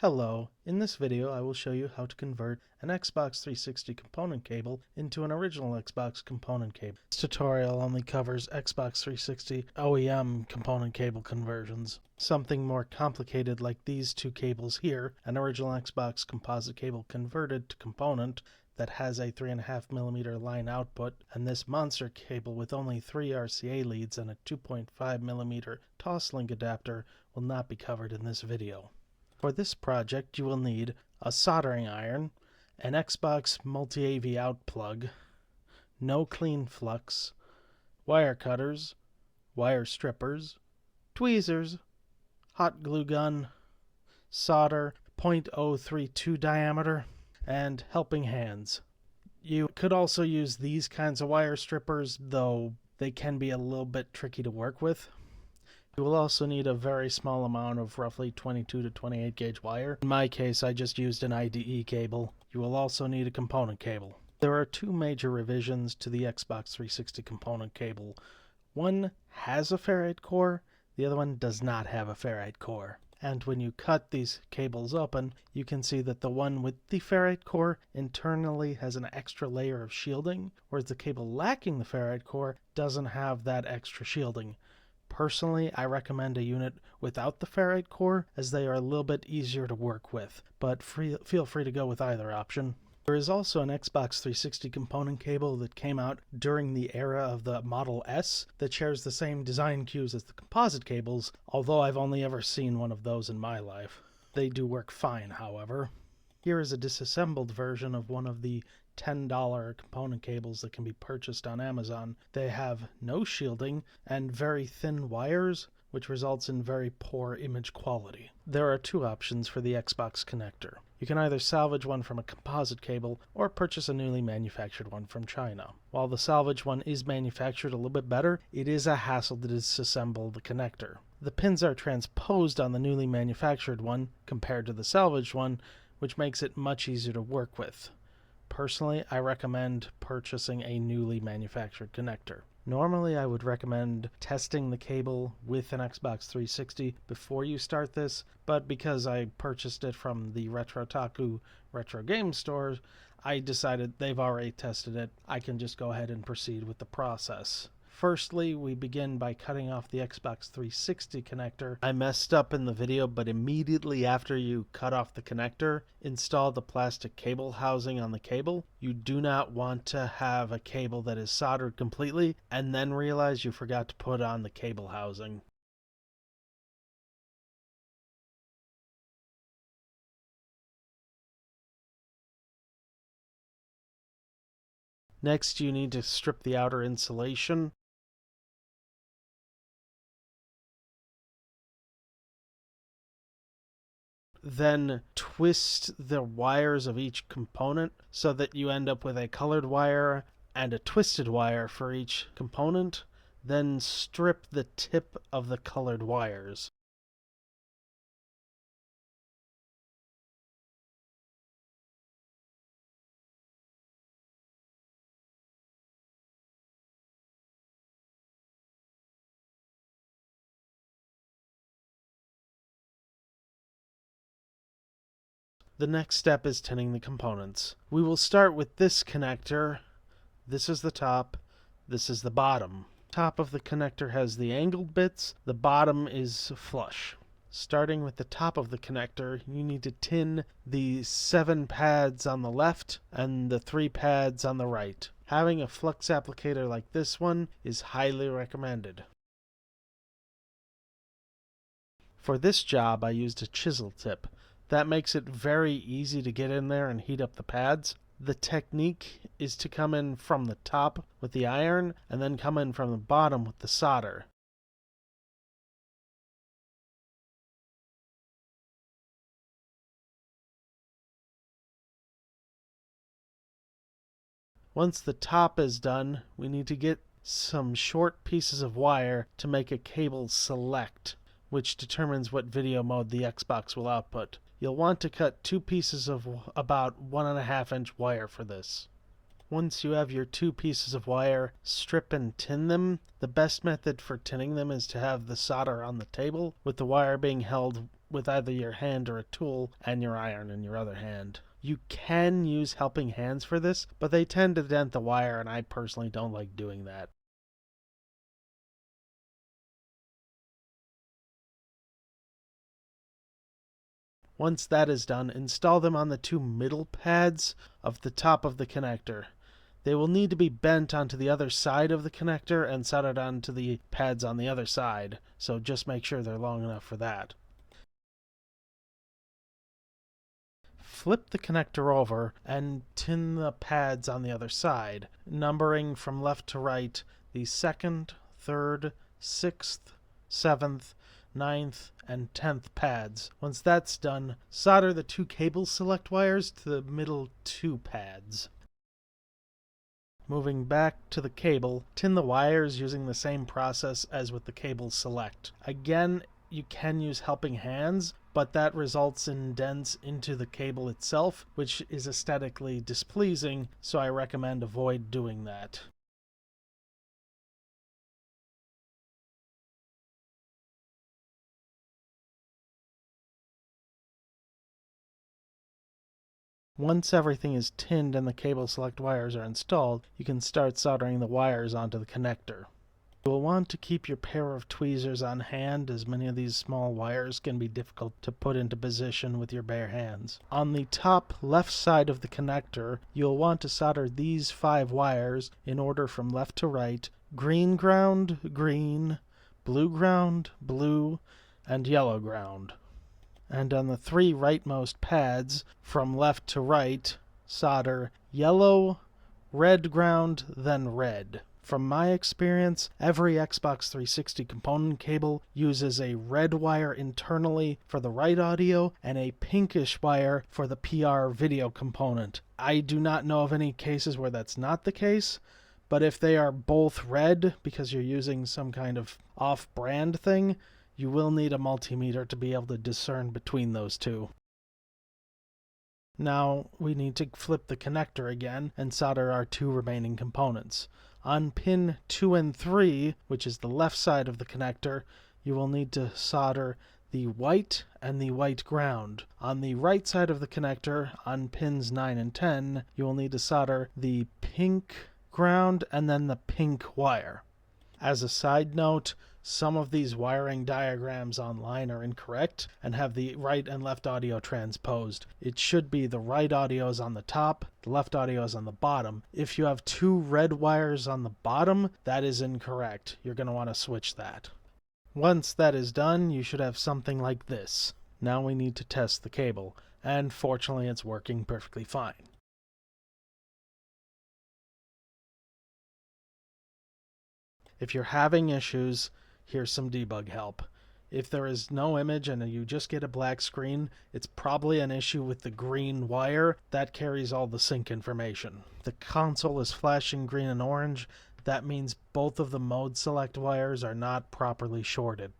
Hello, in this video I will show you how to convert an Xbox 360 component cable into an original Xbox component cable. This tutorial only covers Xbox 360 OEM component cable conversions. Something more complicated like these two cables here, an original Xbox composite cable converted to component that has a 3.5mm line output, and this monster cable with only 3 RCA leads and a 2.5mm toslink adapter will not be covered in this video. For this project, you will need a soldering iron, an Xbox multi-AV out plug, no clean flux, wire cutters, wire strippers, tweezers, hot glue gun, solder, .032 diameter, and helping hands. You could also use these kinds of wire strippers, though they can be a little bit tricky to work with. You will also need a very small amount of roughly 22 to 28 gauge wire. In my case, I just used an IDE cable. You will also need a component cable. There are two major revisions to the Xbox 360 component cable. One has a ferrite core, the other one does not have a ferrite core. And when you cut these cables open, you can see that the one with the ferrite core internally has an extra layer of shielding, whereas the cable lacking the ferrite core doesn't have that extra shielding. Personally, I recommend a unit without the ferrite core, as they are a little bit easier to work with, but feel free to go with either option. There is also an Xbox 360 component cable that came out during the era of the Model S that shares the same design cues as the composite cables, although I've only ever seen one of those in my life. They do work fine, however. Here is a disassembled version of one of the $10 component cables that can be purchased on Amazon. They have no shielding and very thin wires, which results in very poor image quality. There are two options for the Xbox connector. You can either salvage one from a composite cable or purchase a newly manufactured one from China. While the salvage one is manufactured a little bit better, it is a hassle to disassemble the connector. The pins are transposed on the newly manufactured one compared to the salvaged one, which makes it much easier to work with. Personally, I recommend purchasing a newly manufactured connector. Normally, I would recommend testing the cable with an Xbox 360 before you start this, but because I purchased it from the Retro Retro Game Store, I decided they've already tested it. I can just go ahead and proceed with the process. Firstly, we begin by cutting off the Xbox 360 connector. I messed up in the video, but immediately after you cut off the connector, install the plastic cable housing on the cable. You do not want to have a cable that is soldered completely and then realize you forgot to put on the cable housing. Next, you need to strip the outer insulation. Then twist the wires of each component so that you end up with a colored wire and a twisted wire for each component. Then strip the tip of the colored wires. The next step is tinning the components. We will start with this connector. This is the top, this is the bottom. Top of the connector has the angled bits, the bottom is flush. Starting with the top of the connector, you need to tin the 7 pads on the left and the 3 pads on the right. Having a flux applicator like this one is highly recommended. For this job, I used a chisel tip. That makes it very easy to get in there and heat up the pads. The technique is to come in from the top with the iron and then come in from the bottom with the solder. Once the top is done, we need to get some short pieces of wire to make a cable select, which determines what video mode the Xbox will output. You'll want to cut 2 pieces of about 1.5 inch wire for this. Once you have your 2 pieces of wire, strip and tin them. The best method for tinning them is to have the solder on the table, with the wire being held with either your hand or a tool and your iron in your other hand. You can use helping hands for this, but they tend to dent the wire, and I personally don't like doing that. Once that is done, install them on the two middle pads of the top of the connector. They will need to be bent onto the other side of the connector and soldered onto the pads on the other side, so just make sure they're long enough for that. Flip the connector over and tin the pads on the other side, numbering from left to right the 2nd, 3rd, 6th, 7th, 9th, and 10th pads. Once that's done, solder the two cable select wires to the middle two pads. Moving back to the cable, tin the wires using the same process as with the cable select. Again, you can use helping hands, but that results in dents into the cable itself, which is aesthetically displeasing, so I recommend avoid doing that. Once everything is tinned and the cable select wires are installed, you can start soldering the wires onto the connector. You will want to keep your pair of tweezers on hand, as many of these small wires can be difficult to put into position with your bare hands. On the top left side of the connector, you'll want to solder these 5 wires in order from left to right: green ground, green, blue ground, blue, and yellow ground. And on the 3 rightmost pads, from left to right, solder yellow, red ground, then red. From my experience, every Xbox 360 component cable uses a red wire internally for the right audio and a pinkish wire for the PR video component. I do not know of any cases where that's not the case, but if they are both red because you're using some kind of off-brand thing, you will need a multimeter to be able to discern between those two. Now we need to flip the connector again and solder our 2 remaining components. On pin 2 and 3, which is the left side of the connector, you will need to solder the white and the white ground. On the right side of the connector, on pins 9 and 10, you will need to solder the pink ground and then the pink wire. As a side note, some of these wiring diagrams online are incorrect and have the right and left audio transposed. It should be the right audio is on the top, the left audio is on the bottom. If you have 2 red wires on the bottom, that is incorrect. You're going to want to switch that. Once that is done, you should have something like this. Now we need to test the cable, and fortunately it's working perfectly fine. If you're having issues, here's some debug help. If there is no image and you just get a black screen, it's probably an issue with the green wire that carries all the sync information. The console is flashing green and orange. That means both of the mode select wires are not properly shorted.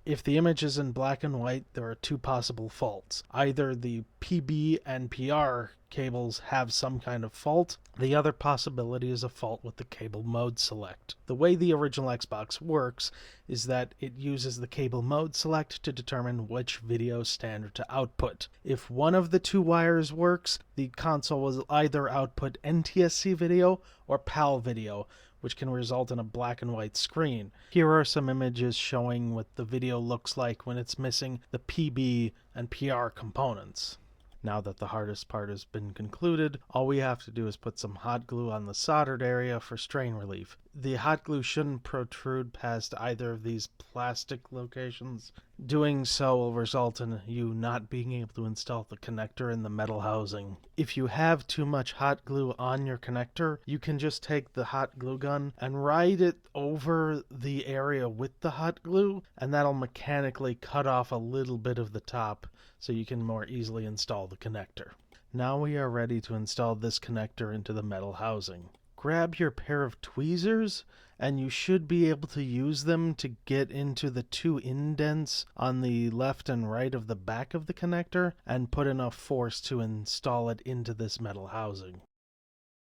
If the image is in black and white, there are 2 possible faults. Either the PB and PR cables have some kind of fault. The other possibility is a fault with the cable mode select. The way the original Xbox works is that it uses the cable mode select to determine which video standard to output. If one of the 2 wires works, the console will either output NTSC video or PAL video, which can result in a black and white screen. Here are some images showing what the video looks like when it's missing the PB and PR components. Now that the hardest part has been concluded, all we have to do is put some hot glue on the soldered area for strain relief. The hot glue shouldn't protrude past either of these plastic locations. Doing so will result in you not being able to install the connector in the metal housing. If you have too much hot glue on your connector, you can just take the hot glue gun and ride it over the area with the hot glue, and that'll mechanically cut off a little bit of the top so you can more easily install the connector. Now we are ready to install this connector into the metal housing. Grab your pair of tweezers and you should be able to use them to get into the 2 indents on the left and right of the back of the connector and put enough force to install it into this metal housing.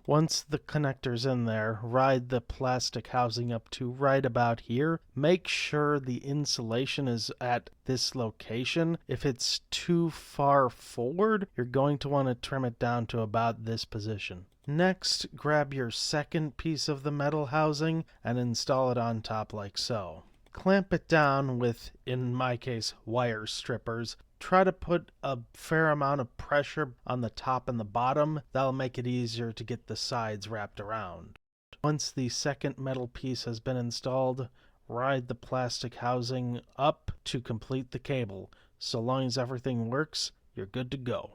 Once the connector's in there, ride the plastic housing up to right about here. Make sure the insulation is at this location. If it's too far forward, you're going to want to trim it down to about this position. Next, grab your second piece of the metal housing and install it on top like so. Clamp it down with, in my case, wire strippers. Try to put a fair amount of pressure on the top and the bottom. That'll make it easier to get the sides wrapped around. Once the second metal piece has been installed, ride the plastic housing up to complete the cable. So long as everything works, you're good to go.